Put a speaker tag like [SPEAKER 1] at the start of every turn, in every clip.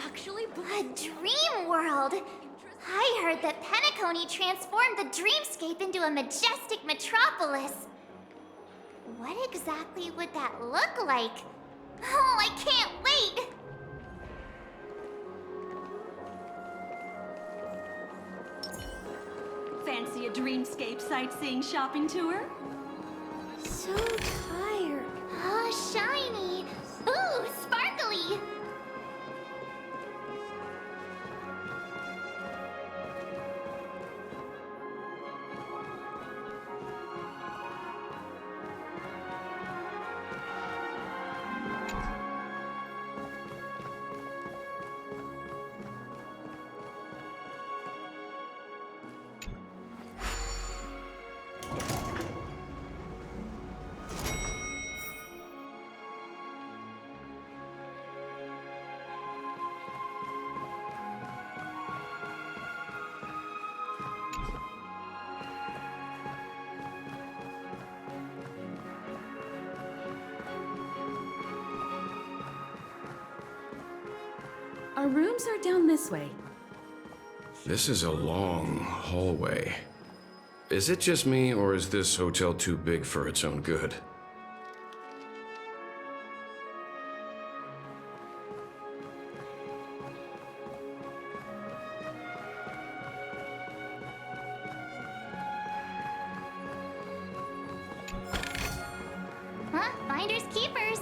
[SPEAKER 1] actually
[SPEAKER 2] A dream world! I heard that Penacony transformed the dreamscape into a majestic metropolis. What exactly would that look like? Oh, I can't wait!
[SPEAKER 1] fancy a dreamscape sightseeing shopping tour?
[SPEAKER 2] So tired. Oh, shiny! Ooh, sparkly!
[SPEAKER 3] Our rooms are down this way.
[SPEAKER 4] This is a long hallway. Is it just me, or is this hotel too big for its own good?
[SPEAKER 2] Huh? Finders keepers.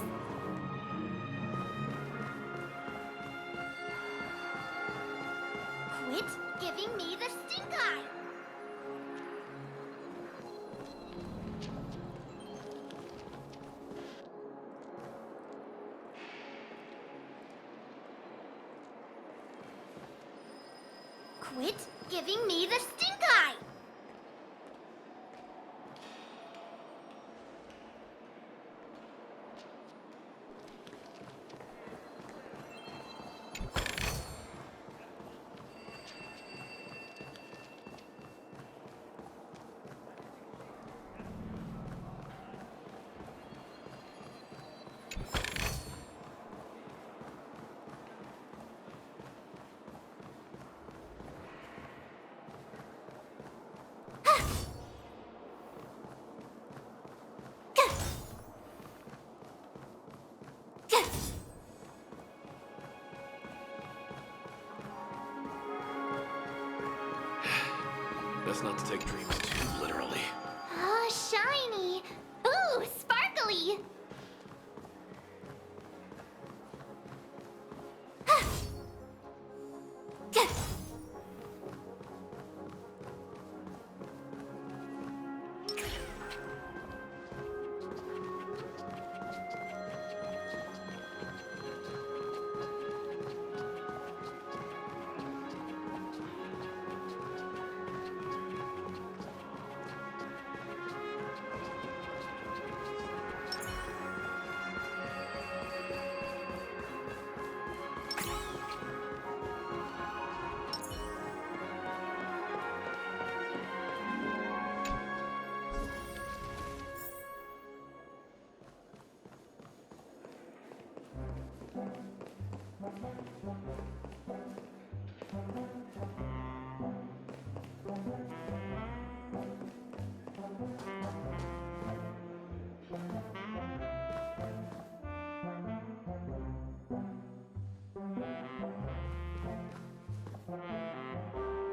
[SPEAKER 2] Quit giving me the stink eye! Quit giving me the stink eye!
[SPEAKER 4] Best not to take dreams too literally.
[SPEAKER 2] Oh, shiny! Ooh, sparkly!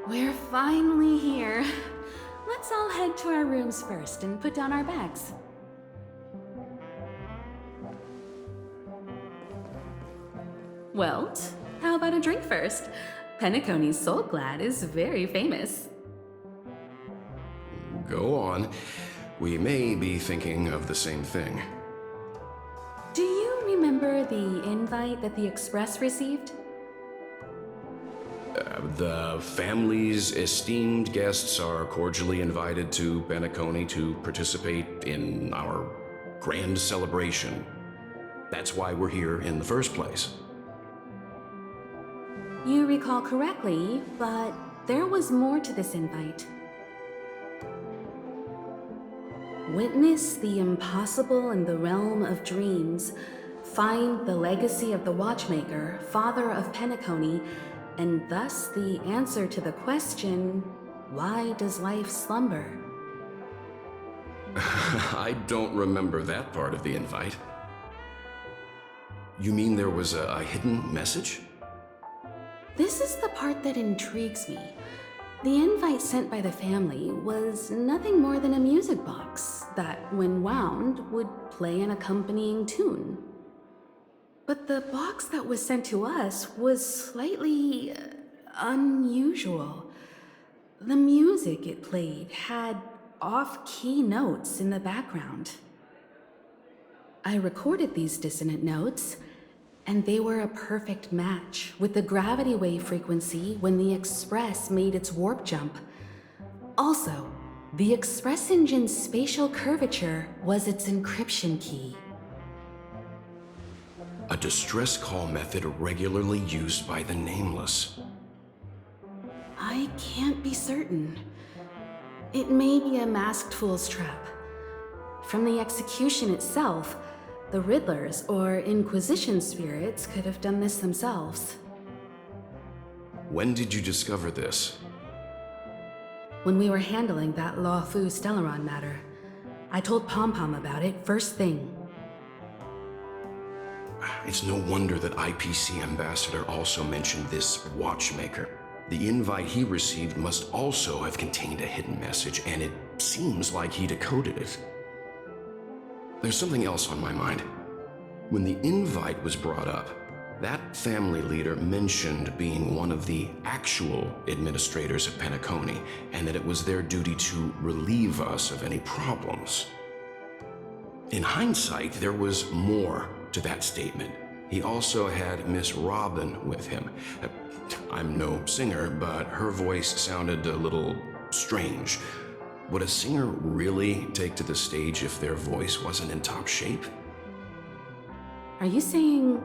[SPEAKER 3] We're finally here. Let's all head to our rooms first and put down our bags. Well, how about a drink first? Penacony's Soul Glad is very famous.
[SPEAKER 4] Go on. We may be thinking of the same thing.
[SPEAKER 3] Do you remember the invite that the Express received?
[SPEAKER 4] The family's esteemed guests are cordially invited to Penacony to participate in our grand celebration. That's why we're here in the first place.
[SPEAKER 3] You recall correctly, but there was more to this invite. Witness the impossible in the realm of dreams. find the legacy of the watchmaker, father of Penacony, and thus the answer to the question, why does life slumber?
[SPEAKER 4] I don't remember that part of the invite. You mean there was a hidden message?
[SPEAKER 3] This is the part that intrigues me. The invite sent by the family was nothing more than a music box that, when wound, would play an accompanying tune. But the box that was sent to us was slightly unusual. The music it played had off-key notes in the background. I recorded these dissonant notes, and they were a perfect match with the gravity wave frequency when the Express made its warp jump. Also, the Express engine's spatial curvature was its encryption key.
[SPEAKER 4] A distress call method regularly used by the Nameless.
[SPEAKER 3] I can't be certain. It may be a masked fool's trap. From the execution itself, the Riddlers or Inquisition spirits could have done this themselves.
[SPEAKER 4] When did you discover this?
[SPEAKER 3] When we were handling that Law Fu Stellaron matter, I told Pom Pom about it first thing.
[SPEAKER 4] It's no wonder that IPC Ambassador also mentioned this watchmaker. The invite he received must also have contained a hidden message, and it seems like he decoded it. There's something else on my mind. When the invite was brought up, that family leader mentioned being one of the actual administrators of Penacony, and that it was their duty to relieve us of any problems. In hindsight, there was more to that statement. He also had Miss Robin with him. I'm no singer, but her voice sounded a little strange. Would a singer really take to the stage if their voice wasn't in top shape?
[SPEAKER 3] Are you saying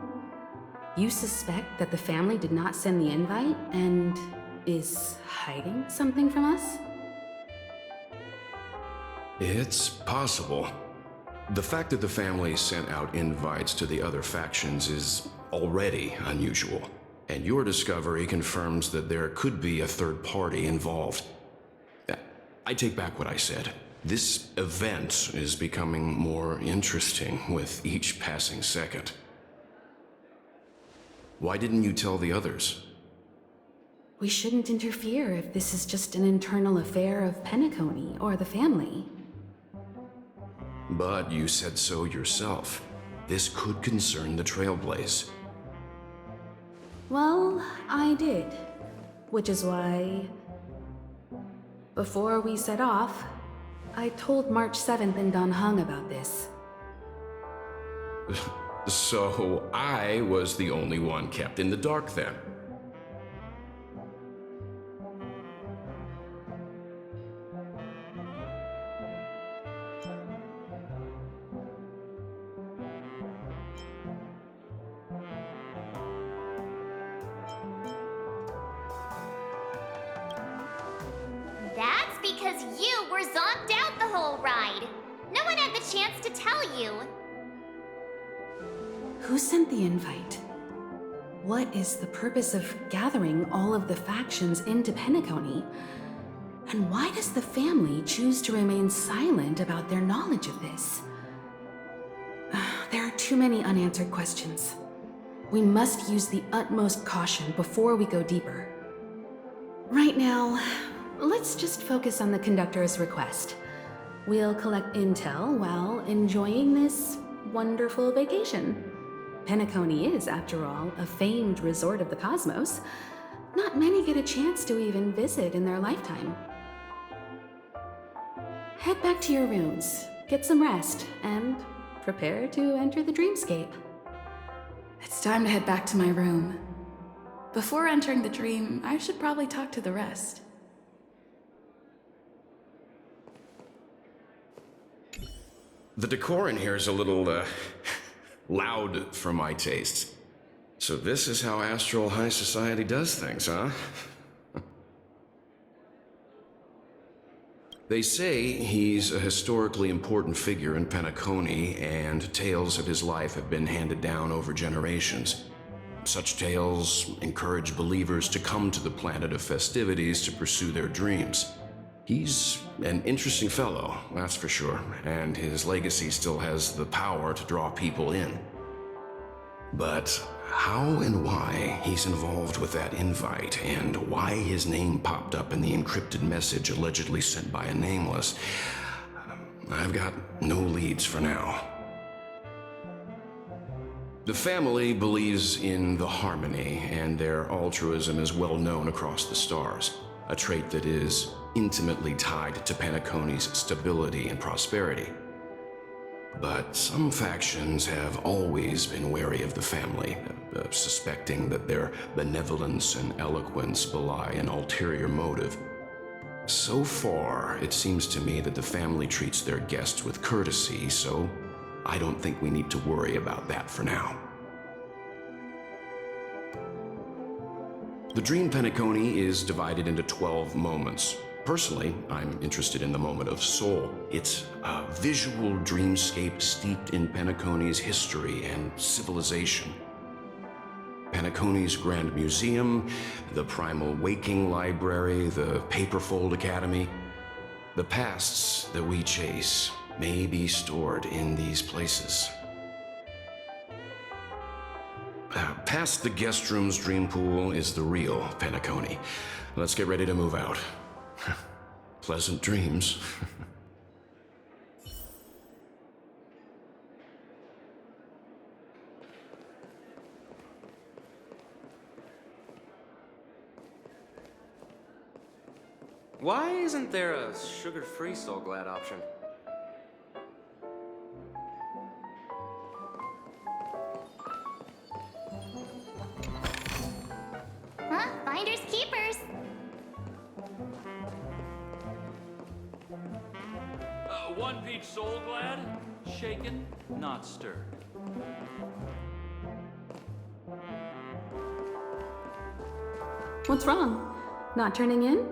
[SPEAKER 3] you suspect that the family did not send the invite and is hiding something from us?
[SPEAKER 4] It's possible. The fact that the family sent out invites to the other factions is already unusual, and your discovery confirms that there could be a third party involved. I take back what I said. This event is becoming more interesting with each passing second. Why didn't you tell the others?
[SPEAKER 3] We shouldn't interfere if this is just an internal affair of Penacony or the family.
[SPEAKER 4] But you said so yourself. This could concern the Trailblaze.
[SPEAKER 3] Well, I did. Which is why, before we set off, I told March 7th in Don Hung about this.
[SPEAKER 4] So I was the only one kept in the dark then.
[SPEAKER 2] That's because you were zonked out the whole ride. No one had the chance to tell you.
[SPEAKER 3] Who sent the invite? What is the purpose of gathering all of the factions into Penacony? And why does the family choose to remain silent about their knowledge of this? There are too many unanswered questions. We must use the utmost caution before we go deeper. Right now, let's just focus on the conductor's request. We'll collect intel while enjoying this wonderful vacation. Penacony is, after all, a famed resort of the cosmos. Not many get a chance to even visit in their lifetime. Head back to your rooms, get some rest, and prepare to enter the dreamscape.
[SPEAKER 5] It's time to head back to my room. Before entering the dream, I should probably talk to the rest.
[SPEAKER 4] The decor in here is a little, loud for my tastes. So this is how Astral High Society does things, huh? They say he's a historically important figure in Penacony, and tales of his life have been handed down over generations. Such tales encourage believers to come to the planet of festivities to pursue their dreams. He's an interesting fellow, that's for sure, and his legacy still has the power to draw people in. But how and why he's involved with that invite, and why his name popped up in the encrypted message allegedly sent by a nameless, I've got no leads for now. The family believes in the harmony, and their altruism is well known across the stars, a trait that is intimately tied to Penacony's stability and prosperity. But some factions have always been wary of the family, suspecting that their benevolence and eloquence belie an ulterior motive. So far, it seems to me that the family treats their guests with courtesy, so I don't think we need to worry about that for now. The Dream Penacony is divided into 12 moments. Personally, I'm interested in the moment of Soul. It's a visual dreamscape steeped in Penacony's history and civilization. Penacony's Grand Museum, the Primal Waking Library, the Paperfold Academy. The pasts that we chase may be stored in these places. Past the guest room's dream pool is the real Penacony. Let's get ready to move out. Pleasant dreams.
[SPEAKER 6] Why isn't there a sugar-free Soul Glad option?
[SPEAKER 2] Huh? Finders keepers.
[SPEAKER 7] One peach Soul Glad, shaken, not stirred.
[SPEAKER 3] What's wrong? Not turning in?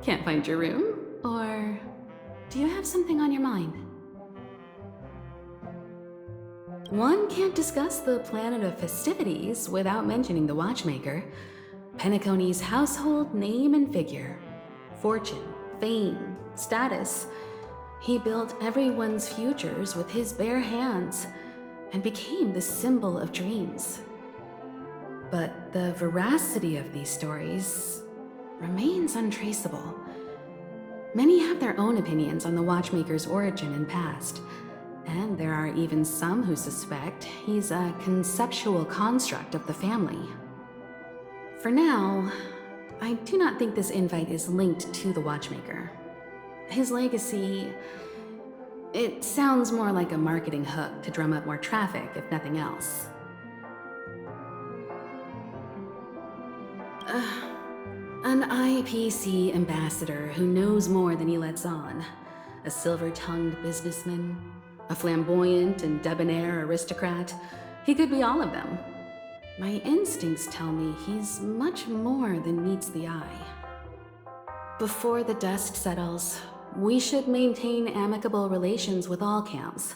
[SPEAKER 3] Can't find your room? Or do you have something on your mind? One can't discuss the planet of festivities without mentioning the watchmaker, Penacony's household name and figure. Fortune, fame, status. He built everyone's futures with his bare hands and became the symbol of dreams. But the veracity of these stories remains untraceable. Many have their own opinions on the watchmaker's origin and past, and there are even some who suspect he's a conceptual construct of the family. For now, I do not think this invite is linked to the watchmaker. His legacy, it sounds more like a marketing hook to drum up more traffic, if nothing else. An IPC ambassador who knows more than he lets on. A silver-tongued businessman. A flamboyant and debonair aristocrat. He could be all of them. My instincts tell me he's much more than meets the eye. Before the dust settles, we should maintain amicable relations with all camps,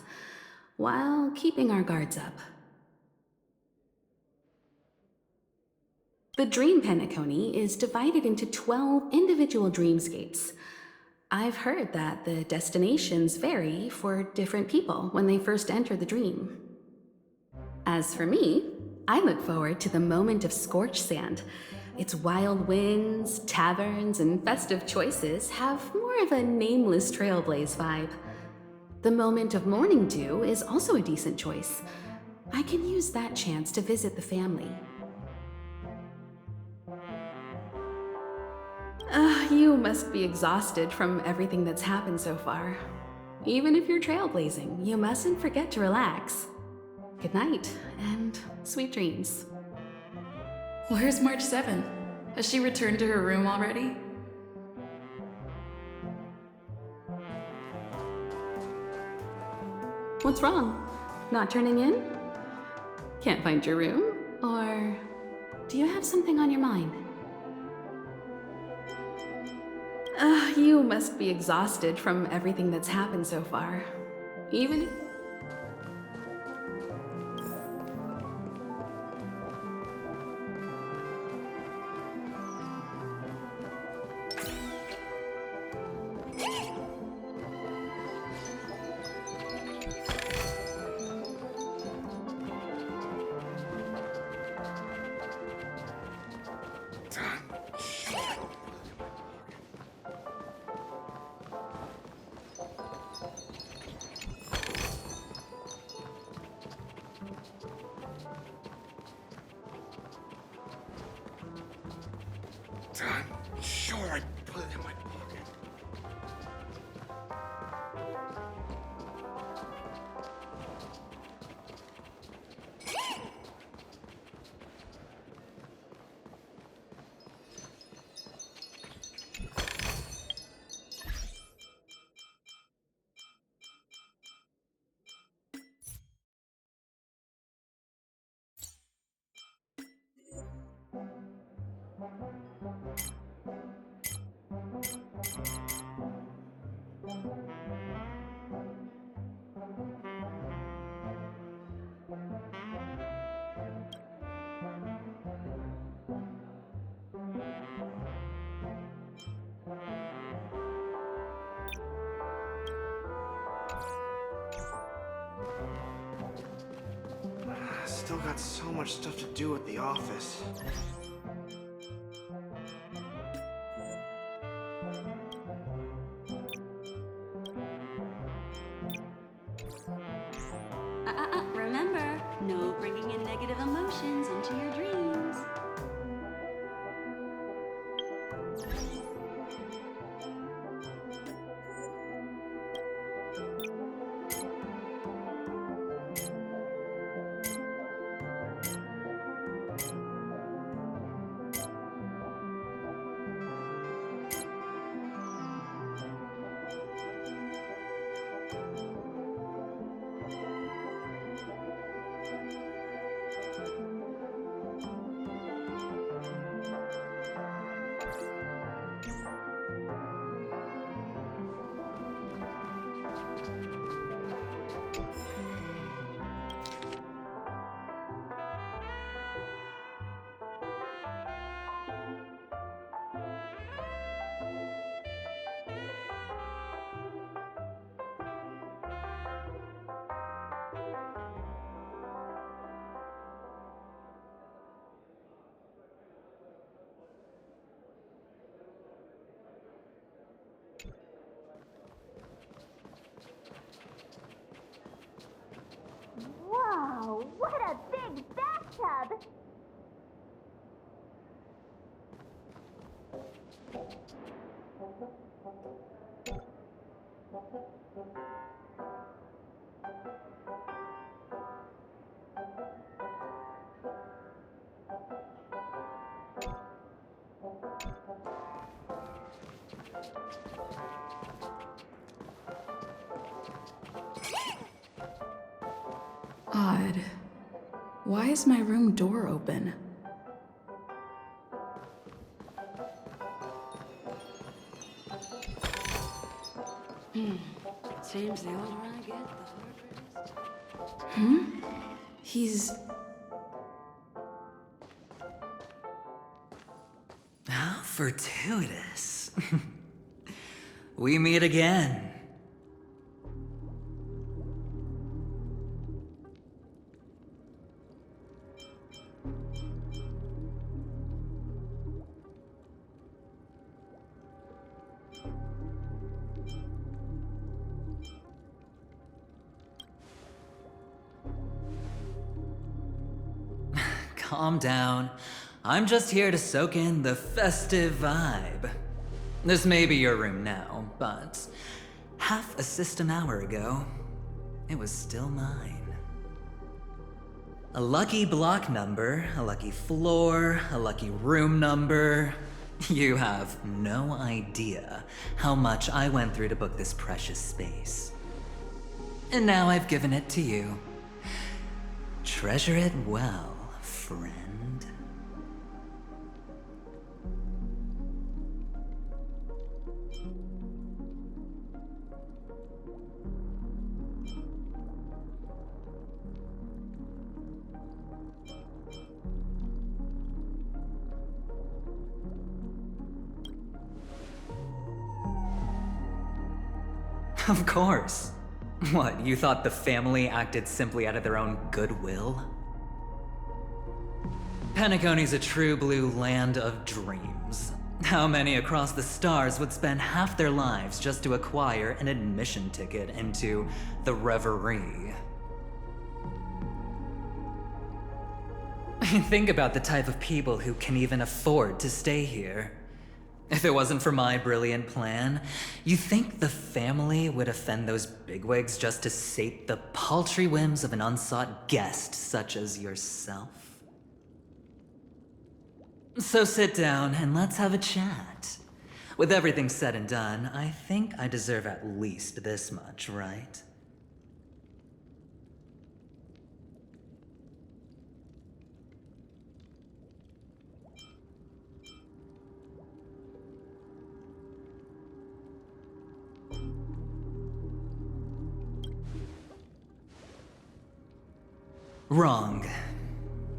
[SPEAKER 3] while keeping our guards up. The Dream Penacony is divided into 12 individual dreamscapes. I've heard that the destinations vary for different people when they first enter the dream. As for me, I look forward to the moment of scorched sand. Its wild winds, taverns, and festive choices have more of a nameless trailblaze vibe. The moment of morning dew is also a decent choice. I can use that chance to visit the family. You must be exhausted from everything that's happened so far. Even if you're trailblazing, you mustn't forget to relax. Good night, and sweet dreams.
[SPEAKER 5] Where's March 7th? Has she returned to her room already?
[SPEAKER 3] What's wrong? Not turning in? Can't find your room? Or do you have something on your mind? You must be exhausted from everything that's happened so far. Even.
[SPEAKER 8] Sure, I put it in my pocket. Still got so much stuff to do at the office.
[SPEAKER 1] Remember, no bringing in negative emotions into your dreams.
[SPEAKER 2] Whoa, what a big bathtub!
[SPEAKER 5] Odd. Why is my room door open?
[SPEAKER 1] Seems the older I get, the harder it is.
[SPEAKER 5] He's...
[SPEAKER 9] How fortuitous. We meet again. Calm down. I'm just here to soak in the festive vibe. This may be your room now, but half a system hour ago, it was still mine. A lucky block number, a lucky floor, a lucky room number. You have no idea how much I went through to book this precious space. And now I've given it to you. Treasure it well, friend. Of course. What, you thought the family acted simply out of their own goodwill? Penacony's a true blue land of dreams. How many across the stars would spend half their lives just to acquire an admission ticket into the Reverie? Think about the type of people who can even afford to stay here. If it wasn't for my brilliant plan, you think the family would offend those bigwigs just to sate the paltry whims of an unsought guest such as yourself? So sit down and let's have a chat. With everything said and done, I think I deserve at least this much, right? Wrong.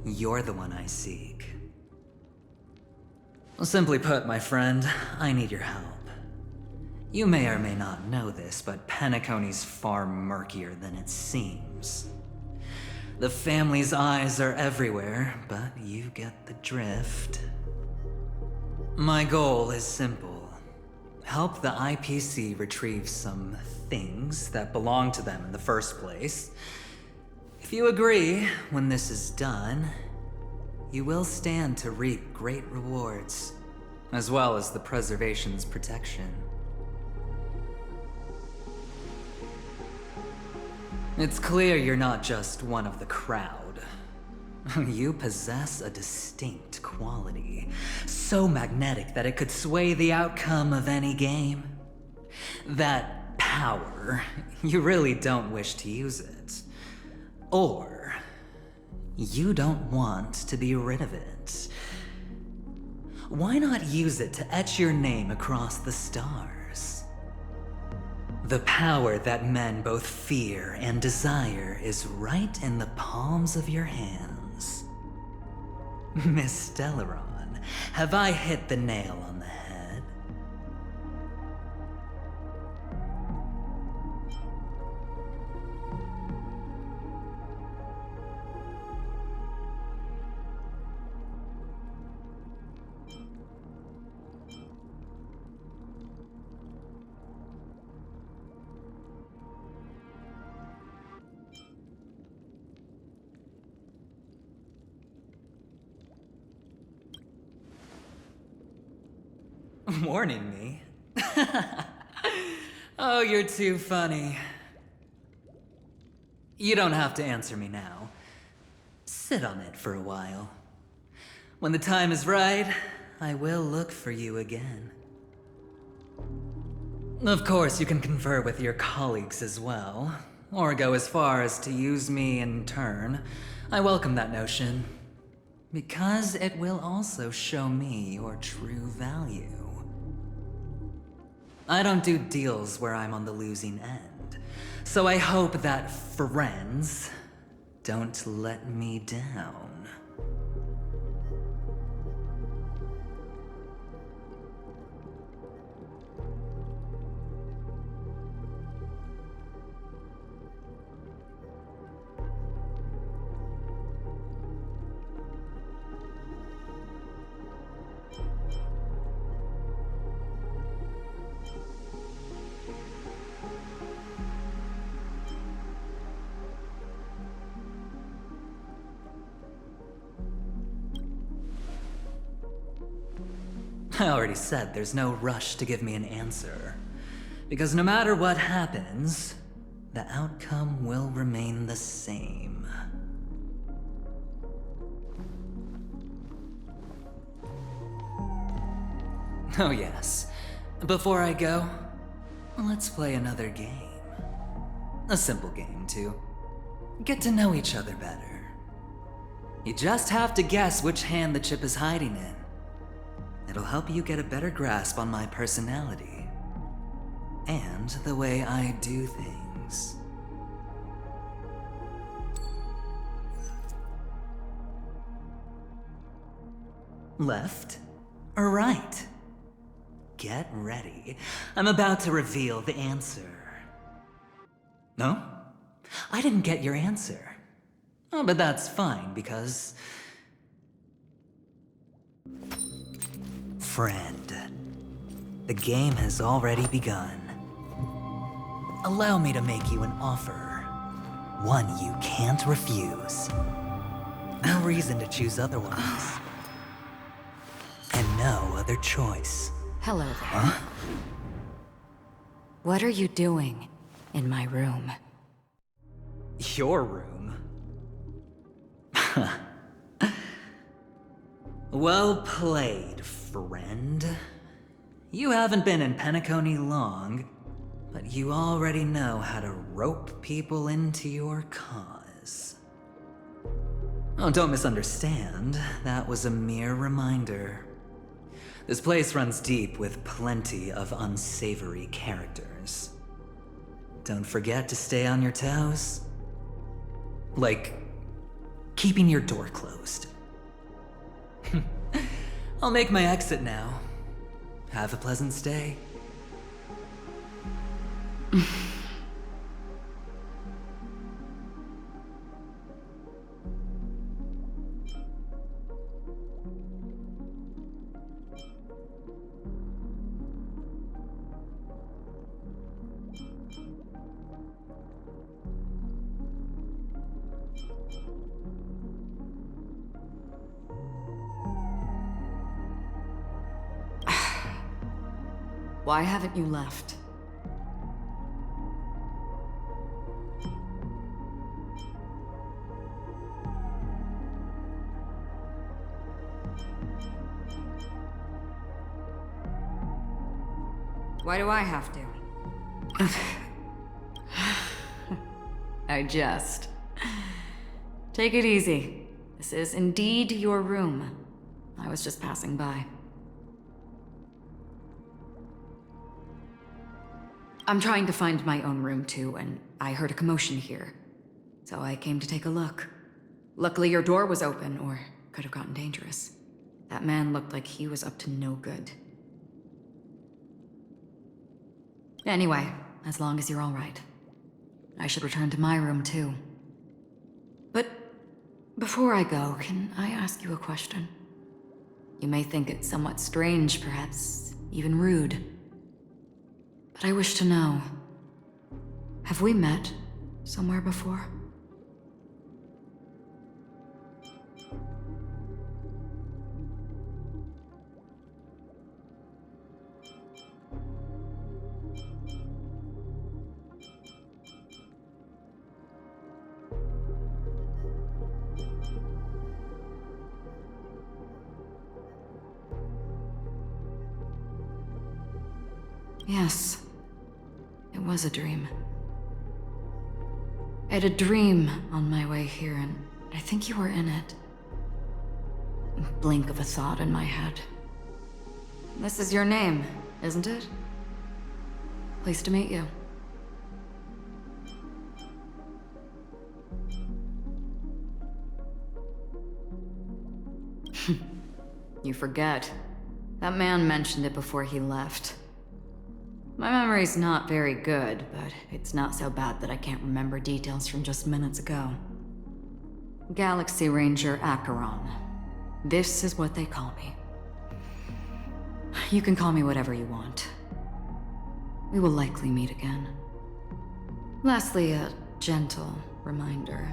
[SPEAKER 9] You're the one I seek. Simply put, my friend, I need your help. You may or may not know this, but Penacony's far murkier than it seems. The family's eyes are everywhere, but you get the drift. My goal is simple. Help the IPC retrieve some things that belong to them in the first place. If you agree, when this is done, you will stand to reap great rewards, as well as the preservation's protection. It's clear you're not just one of the crowd. You possess a distinct quality, so magnetic that it could sway the outcome of any game. That power, you really don't wish to use it. Or, you don't want to be rid of it. Why not use it to etch your name across the stars? The power that men both fear and desire is right in the palms of your hands. Miss Stellaron, have I hit the nail on the head? Warning me? Oh, you're too funny. You don't have to answer me now. Sit on it for a while. When the time is right, I will look for you again. Of course, you can confer with your colleagues as well, or go as far as to use me in turn. I welcome that notion, because it will also show me your true value. I don't do deals where I'm on the losing end, so I hope that friends don't let me down. I already said there's no rush to give me an answer, because no matter what happens, the outcome will remain the same. Oh yes, before I go, let's play another game. A simple game to get to know each other better. You just have to guess which hand the chip is hiding in. It'll help you get a better grasp on my personality and the way I do things. Left or right? Get ready. I'm about to reveal the answer. No? I didn't get your answer. Oh, but that's fine, because... Friend, the game has already begun. Allow me to make you an offer. One you can't refuse. No reason to choose otherwise. And no other choice.
[SPEAKER 10] Hello there.
[SPEAKER 9] Huh?
[SPEAKER 10] What are you doing in my room?
[SPEAKER 9] Your room? Well played, friend. You haven't been in Penacony long, but you already know how to rope people into your cause. Oh, don't misunderstand. That was a mere reminder. This place runs deep with plenty of unsavory characters. Don't forget to stay on your toes. Like, keeping your door closed. I'll make my exit now. Have a pleasant stay.
[SPEAKER 10] Why haven't you left? Why do I have to? I jest. Take it easy. This is indeed your room. I was just passing by. I'm trying to find my own room too, and I heard a commotion here. So I came to take a look. Luckily your door was open, or could have gotten dangerous. That man looked like he was up to no good. Anyway, as long as you're all right. I should return to my room too. But before I go, can I ask you a question? You may think it somewhat strange, perhaps even rude. But I wish to know, have we met somewhere before? Yes. It was a dream. I had a dream on my way here, and I think you were in it. A blink of a thought in my head. This is your name, isn't it? Pleased to meet you. You forget. That man mentioned it before he left. My memory's not very good, but it's not so bad that I can't remember details from just minutes ago. Galaxy Ranger Acheron. This is what they call me. You can call me whatever you want. We will likely meet again. Lastly, a gentle reminder.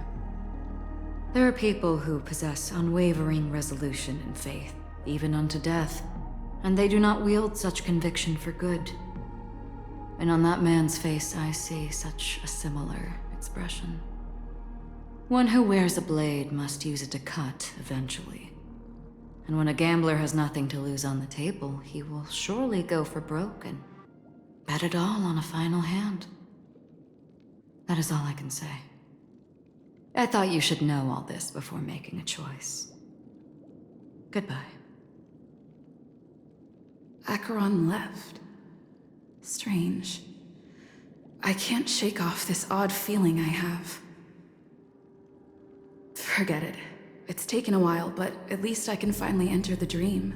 [SPEAKER 10] There are people who possess unwavering resolution and faith, even unto death, and they do not wield such conviction for good. And on that man's face, I see such a similar expression. One who wears a blade must use it to cut, eventually. And when a gambler has nothing to lose on the table, he will surely go for broke and bet it all on a final hand. That is all I can say. I thought you should know all this before making a choice. Goodbye.
[SPEAKER 5] Acheron left. Strange. I can't shake off this odd feeling I have. Forget it. It's taken a while, but at least I can finally enter the dream.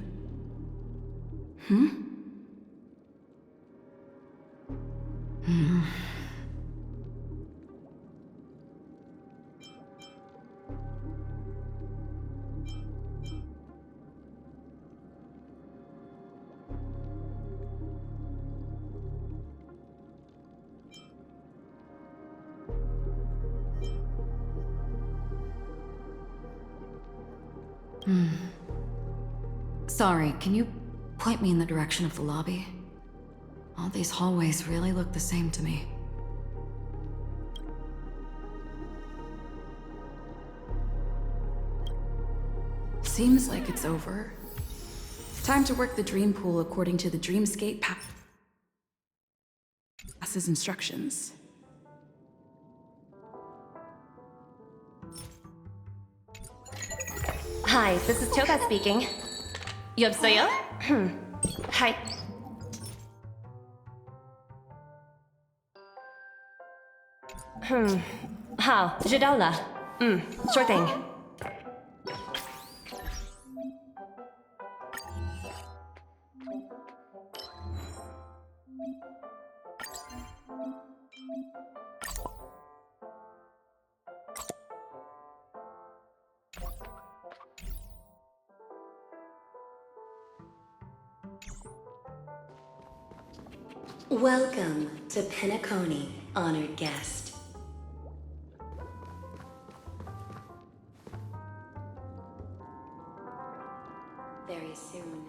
[SPEAKER 10] Sorry, can you point me in the direction of the lobby? All these hallways really look the same to me.
[SPEAKER 5] Seems like it's over. Time to work the dream pool according to the dreamscape pass's instructions.
[SPEAKER 11] Hi, this is Toga speaking. 여보세요? Hi.好，知道了。sure thing.
[SPEAKER 1] Welcome to Penacony, honored guest. Very soon,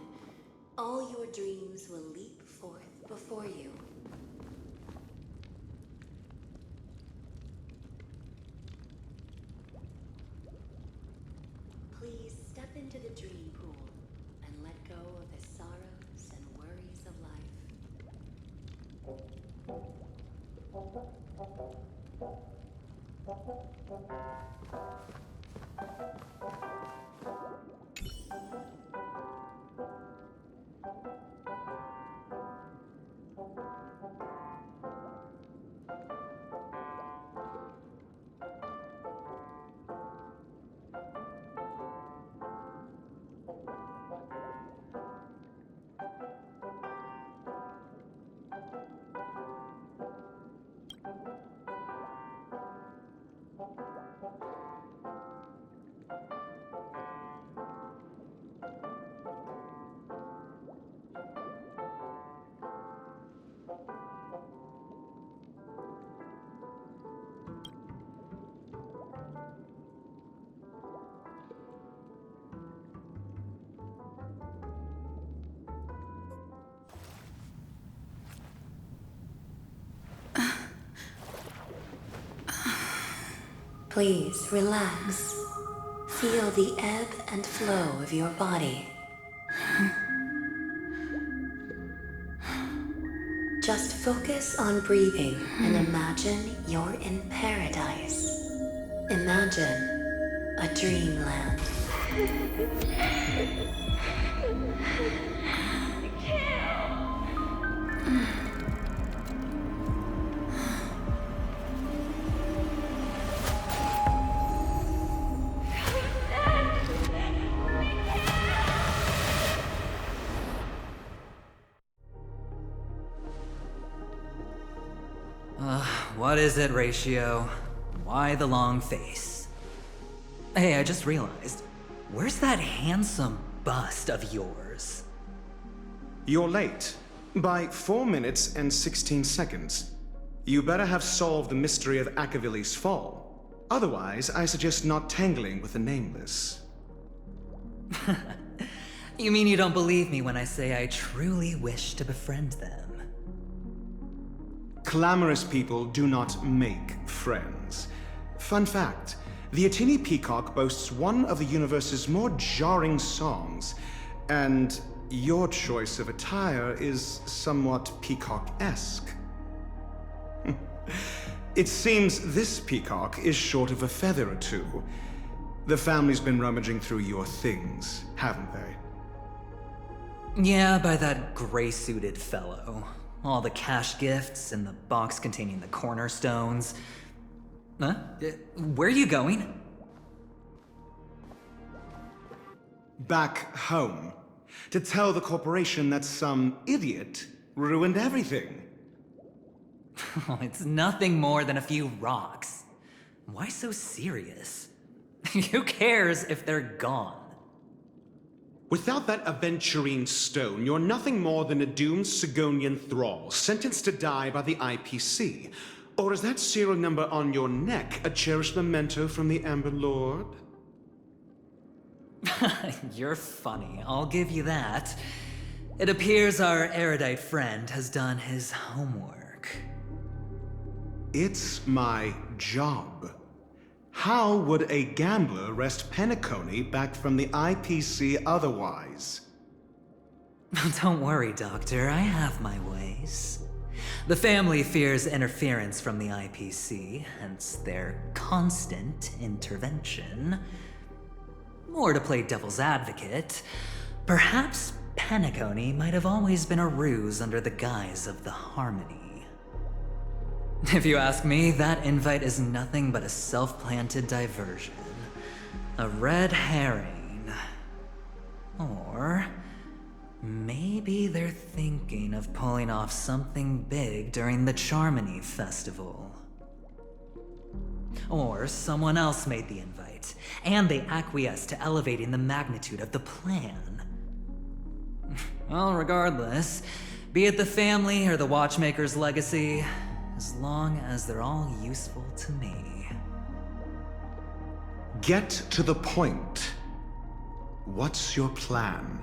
[SPEAKER 1] all your dreams will leap forth before you. Please step into the dream pool and let go of the sorrows and worries of life. Please relax. Feel the ebb and flow of your body. Just focus on breathing and imagine you're in paradise. Imagine a dreamland.
[SPEAKER 9] What is it, Ratio? Why the long face? Hey, I just realized, where's that handsome bust of yours?
[SPEAKER 8] You're late. By 4 minutes and 16 seconds. You better have solved the mystery of Akavili's fall. Otherwise, I suggest not tangling with the Nameless.
[SPEAKER 9] You mean you don't believe me when I say I truly wish to befriend them?
[SPEAKER 8] Clamorous people do not make friends. Fun fact, the Atini Peacock boasts one of the universe's more jarring songs, and your choice of attire is somewhat peacock-esque. It seems this peacock is short of a feather or two. The family's been rummaging through your things, haven't they?
[SPEAKER 9] Yeah, by that gray-suited fellow. All the cash gifts and the box containing the cornerstones. Huh? Where are you going?
[SPEAKER 8] Back home. To tell the corporation that some idiot ruined everything.
[SPEAKER 9] Oh, it's nothing more than a few rocks. Why so serious? Who cares if they're gone?
[SPEAKER 8] Without that aventurine stone, you're nothing more than a doomed Sigonian thrall, sentenced to die by the IPC. Or is that serial number on your neck a cherished memento from the Amber Lord?
[SPEAKER 9] You're funny, I'll give you that. It appears our erudite friend has done his homework.
[SPEAKER 8] It's my job. How would a gambler wrest Penacony back from the IPC otherwise?
[SPEAKER 9] Don't worry, Doctor, I have my ways. The family fears interference from the IPC, hence their constant intervention. Or to play devil's advocate, perhaps Penacony might have always been a ruse under the guise of the Harmony. If you ask me, that invite is nothing but a self-planted diversion. A red herring. Or maybe they're thinking of pulling off something big during the Charmony Festival. Or someone else made the invite, and they acquiesced to elevating the magnitude of the plan. Well, regardless, be it the family or the Watchmaker's legacy, as long as they're all useful to me.
[SPEAKER 8] Get to the point. What's your plan?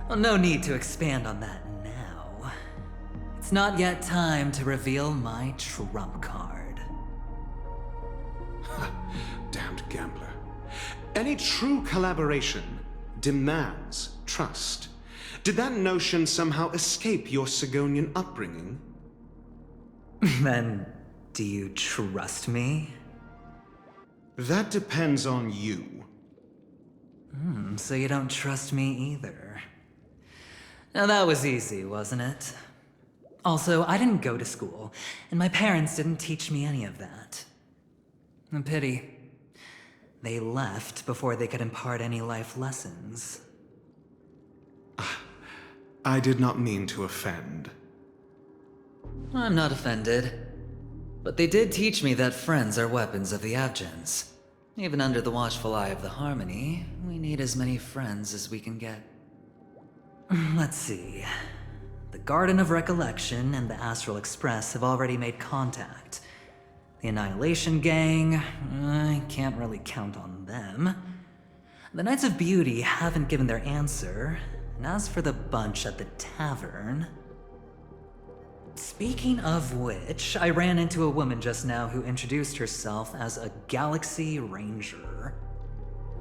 [SPEAKER 9] Well, no need to expand on that now. It's not yet time to reveal my trump card.
[SPEAKER 8] Damned gambler. Any true collaboration demands trust. Did that notion somehow escape your Sigonian upbringing?
[SPEAKER 9] Then, do you trust me?
[SPEAKER 8] That depends on you.
[SPEAKER 9] So you don't trust me either. Now that was easy, wasn't it? Also, I didn't go to school, and my parents didn't teach me any of that. A pity. They left before they could impart any life lessons.
[SPEAKER 8] I did not mean to offend.
[SPEAKER 9] I'm not offended. But they did teach me that friends are weapons of the Abgens. Even under the watchful eye of the Harmony, we need as many friends as we can get. Let's see. The Garden of Recollection and the Astral Express have already made contact. The Annihilation Gang, I can't really count on them. The Knights of Beauty haven't given their answer, and as for the bunch at the tavern... Speaking of which, I ran into a woman just now who introduced herself as a Galaxy Ranger.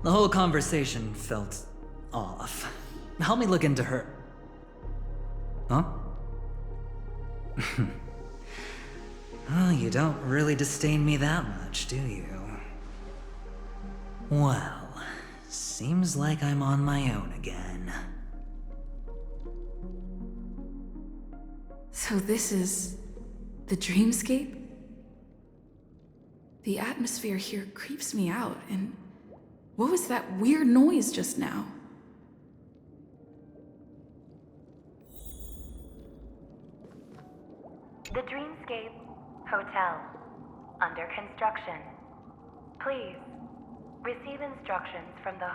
[SPEAKER 9] The whole conversation felt off. Help me look into her... Huh? Well, you don't really disdain me that much, do you? Well, seems like I'm on my own again.
[SPEAKER 5] So this is the dreamscape? The atmosphere here creeps me out, and what was that weird noise just now?
[SPEAKER 1] The Dreamscape Hotel. Under construction. Please receive instructions from the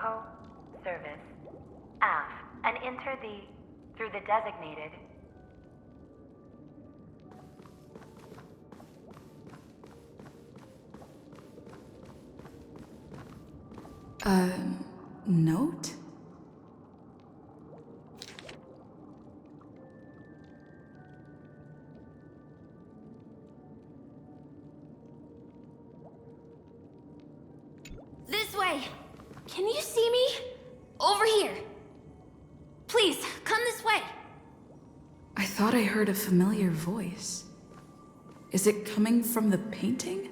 [SPEAKER 1] service, AF, and enter through the designated.
[SPEAKER 5] Note?
[SPEAKER 2] This way! Can you see me? Over here! Please, come this way!
[SPEAKER 5] I thought I heard a familiar voice. Is it coming from the painting?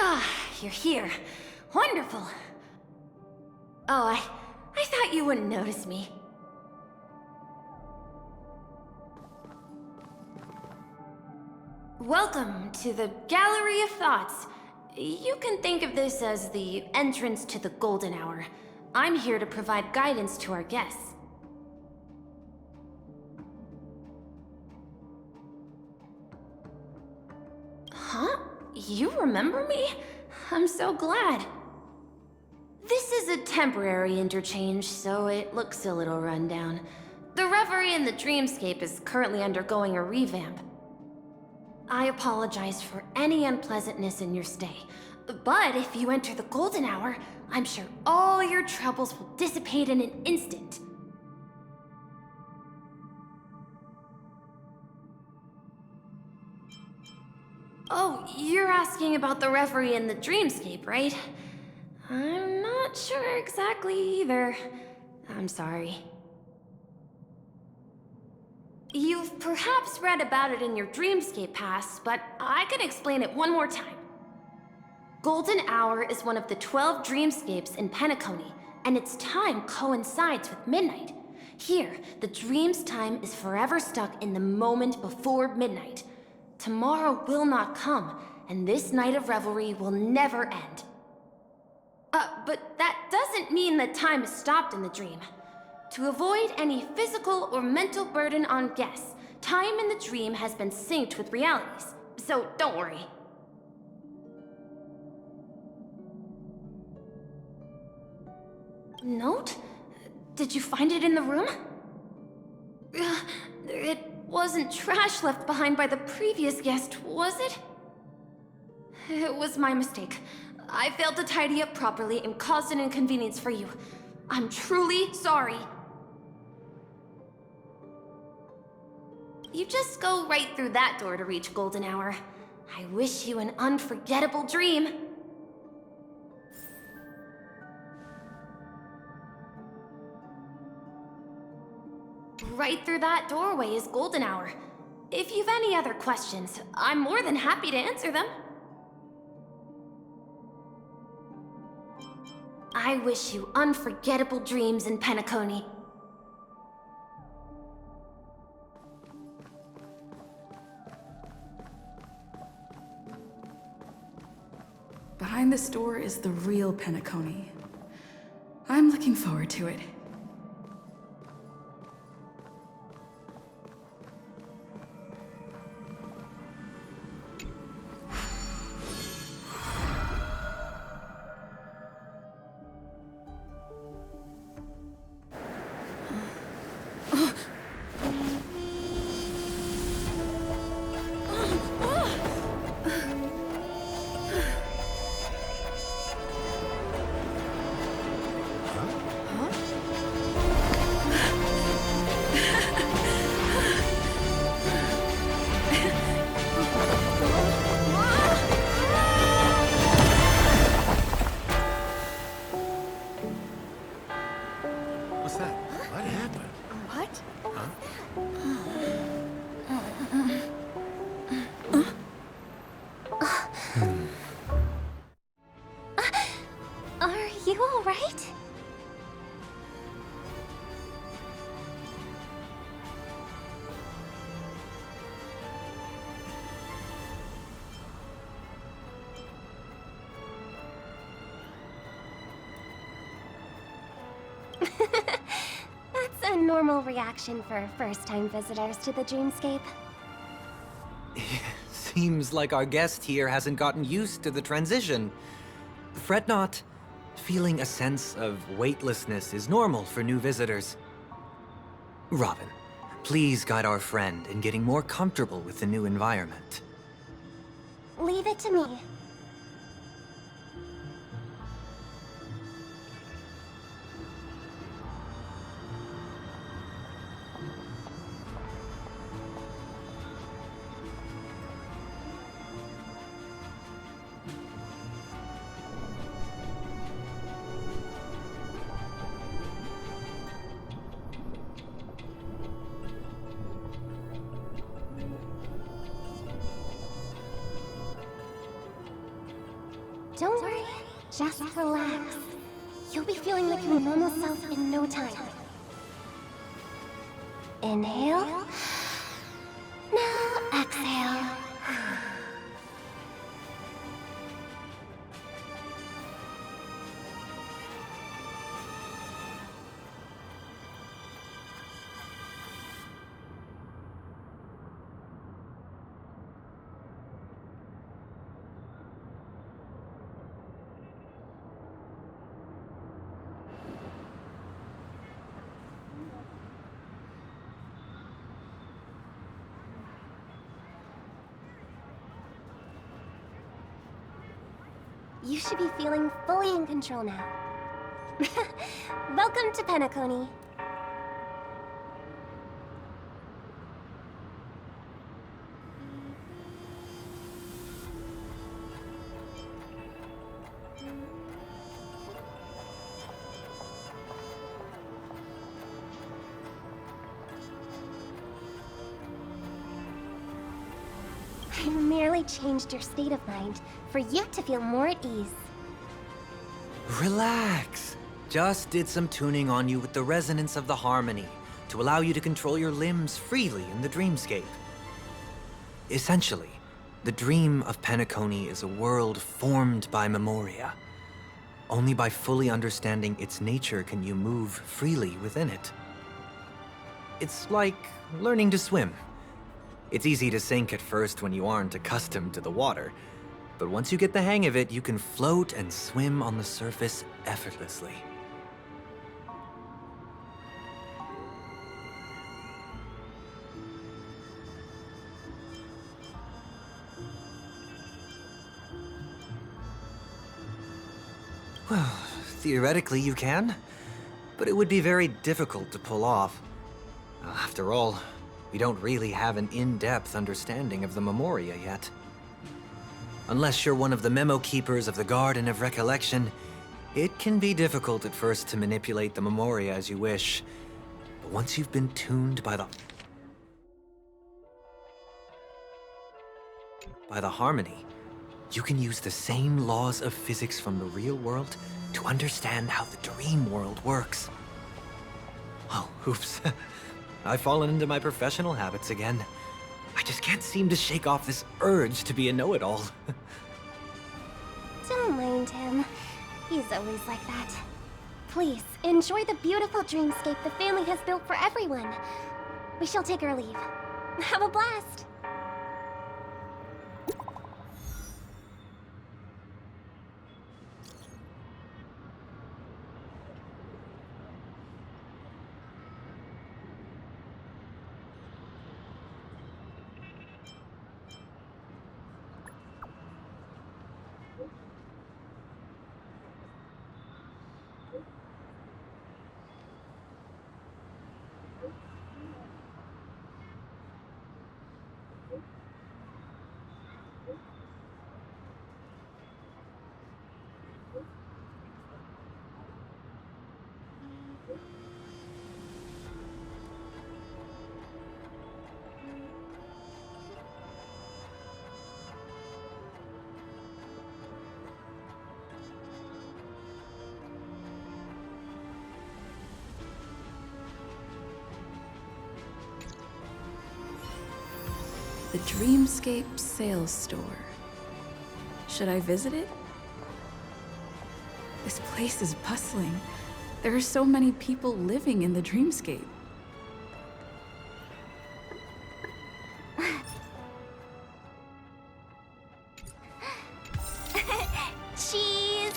[SPEAKER 2] Ah, you're here. Wonderful. Oh, I thought you wouldn't notice me. Welcome to the Gallery of Thoughts. You can think of this as the entrance to the Golden Hour. I'm here to provide guidance to our guests. Huh? You remember me? I'm so glad. This is a temporary interchange, so it looks a little rundown.
[SPEAKER 11] The Reverie in the Dreamscape is currently undergoing a revamp. I apologize for any unpleasantness in your stay, but if you enter the Golden Hour, I'm sure all your troubles will dissipate in an instant. Oh, you're asking about the Reverie in the Dreamscape, right? I'm not sure exactly either. I'm sorry. You've perhaps read about it in your Dreamscape Pass, but I can explain it one more time. Golden Hour is one of the 12 dreamscapes in Penacony, and its time coincides with midnight. Here, the dream's time is forever stuck in the moment before midnight. Tomorrow will not come, and this night of revelry will never end. But that doesn't mean that time is stopped in the dream. To avoid any physical or mental burden on guests, time in the dream has been synced with realities, so don't worry. Note? Did you find it in the room? It wasn't trash left behind by the previous guest, was it? It was my mistake. I failed to tidy up properly and caused an inconvenience for you. I'm truly sorry. You just go right through that door to reach Golden Hour. I wish you an unforgettable dream. Right through that doorway is Golden Hour. If you've any other questions, I'm more than happy to answer them. I wish you unforgettable dreams in Penacony.
[SPEAKER 5] Behind this door is the real Penacony. I'm looking forward to it.
[SPEAKER 12] What's that? What happened?
[SPEAKER 2] What? Are you all right? That's a normal reaction for first-time visitors to the Dreamscape.
[SPEAKER 13] Seems like our guest here hasn't gotten used to the transition. Fret not. Feeling a sense of weightlessness is normal for new visitors. Robin, please guide our friend in getting more comfortable with the new environment.
[SPEAKER 2] Leave it to me. Don't worry, just relax. You'll be feeling like your normal self in no time. Inhale. Now exhale.
[SPEAKER 14] You should be feeling fully in control now. Welcome to Penacony. I merely changed your state of mind for you to feel more at ease.
[SPEAKER 13] Relax. Just did some tuning on you with the resonance of the harmony to allow you to control your limbs freely in the dreamscape. Essentially, the dream of Penacony is a world formed by Memoria. Only by fully understanding its nature can you move freely within it. It's like learning to swim. It's easy to sink at first when you aren't accustomed to the water, but once you get the hang of it, you can float and swim on the surface effortlessly. Well, theoretically you can, but it would be very difficult to pull off. After all, we don't really have an in-depth understanding of the Memoria yet. Unless you're one of the memo keepers of the Garden of Recollection, it can be difficult at first to manipulate the Memoria as you wish. But once you've been tuned by the harmony, you can use the same laws of physics from the real world to understand how the dream world works. Oh, oops. I've fallen into my professional habits again. I just can't seem to shake off this urge to be a know-it-all.
[SPEAKER 14] Don't mind him. He's always like that. Please, enjoy the beautiful dreamscape the family has built for everyone. We shall take our leave. Have a blast!
[SPEAKER 5] The Dreamscape Sales Store. Should I visit it? This place is bustling. There are so many people living in the Dreamscape.
[SPEAKER 14] Cheese!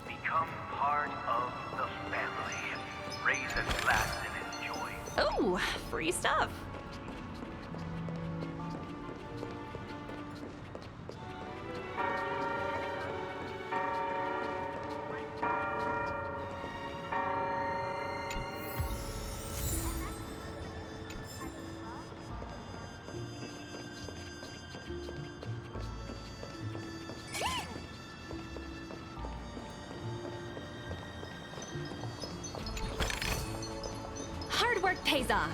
[SPEAKER 15] Become part of the family. Raise a glass and enjoy.
[SPEAKER 16] Ooh, free stuff.
[SPEAKER 11] Hard work pays off.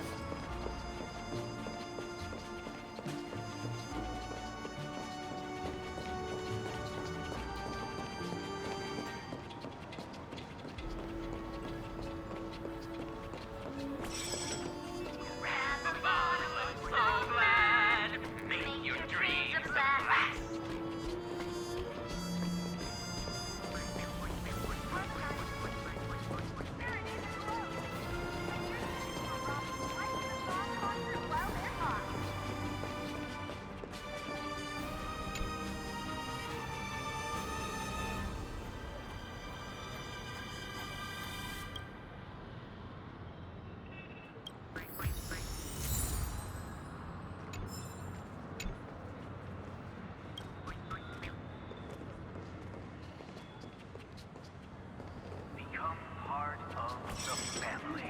[SPEAKER 15] Become part of the family.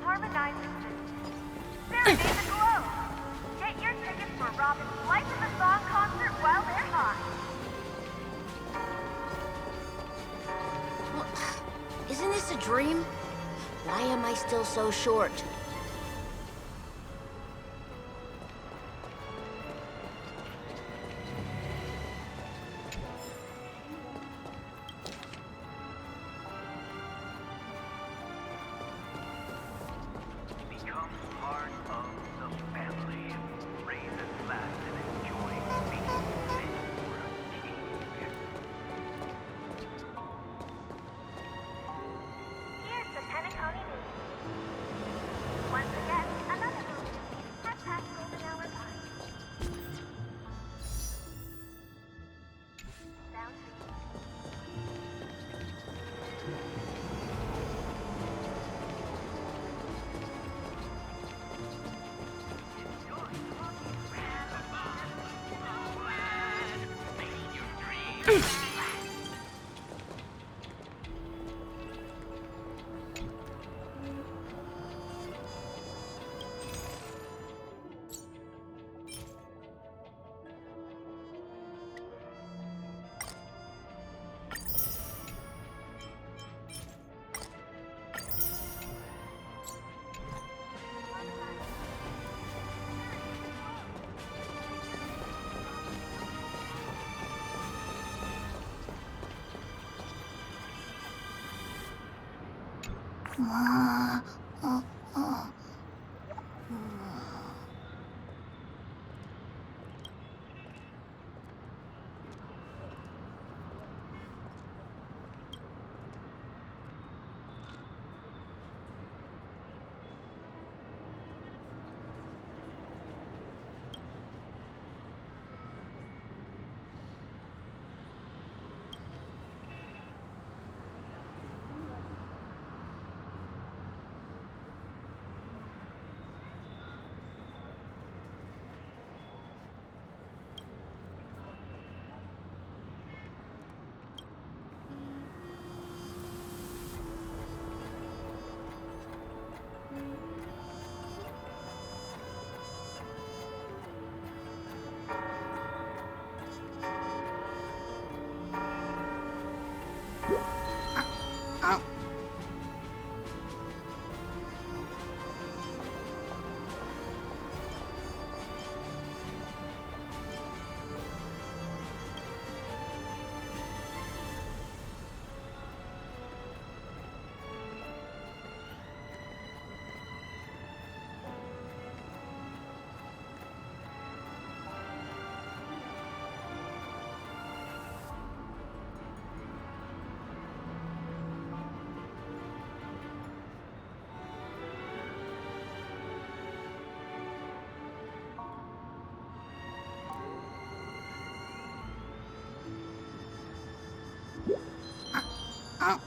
[SPEAKER 17] Harmonize Serenade the glow. Get your tickets for Robin's Life in the Song concert while they're hot.
[SPEAKER 1] Isn't this a dream? Why am I still so short?
[SPEAKER 15] Become part of the family. Raise a glass and enjoy.
[SPEAKER 17] Here's the Penacony News. Once again, another movie. Has passed golden hour by. Sound
[SPEAKER 16] Ow.